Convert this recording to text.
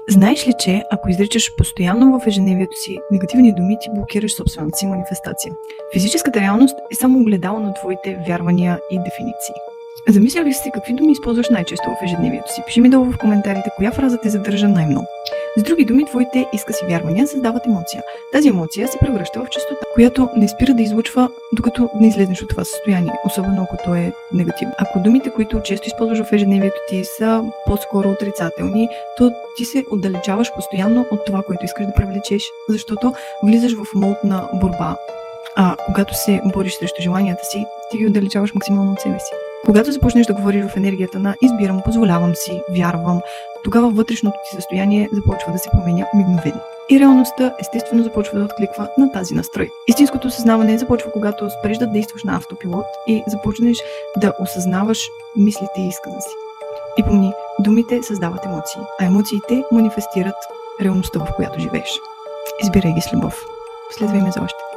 Знаеш ли, че ако изричаш постоянно в ежедневието си негативни думи, ти блокираш собствената си манифестация? Физическата реалност е само огледало на твоите вярвания и дефиниции. Замислял ли си какви думи използваш най-често в ежедневието си? Пиши ми долу в коментарите коя фраза те задържа най-много. С други думи, твоите изкъси вярвания създават емоция. Тази емоция се превръща в честота, която не спира да излучва, докато не излезнеш от това състояние, особено ако то е негативно. Ако думите, които често използваш в ежедневието ти, са по-скоро отрицателни, то ти се отдалечаваш постоянно от това, което искаш да привлечеш, защото влизаш в мод на борба. А когато се бориш срещу желанията си, ти ги отдалечаваш максимално от себе си. Когато започнеш да говориш в енергията на избирам, позволявам си, вярвам, тогава вътрешното ти състояние започва да се променя мигновено. И реалността естествено започва да откликва на тази настрой. Истинското осъзнаване започва когато спреш да действаш на автопилот и започнеш да осъзнаваш мислите и изказа си. И помни, думите създават емоции, а емоциите манифестират реалността, в която живееш. Избирай ги с любов. Следвай ме за още.